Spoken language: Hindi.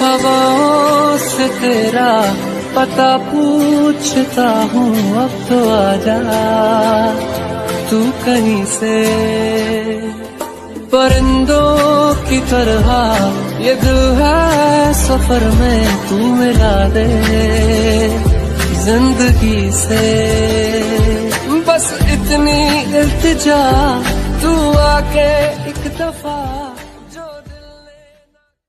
हवाओं से तेरा पता पूछता हूँ, अब तो आजा तू कहीं से। परिंदों की तरह ये दिल है सफर में, तू मिला दे जिंदगी से। बस इतनी इल्तिजा, तू आके एक दफा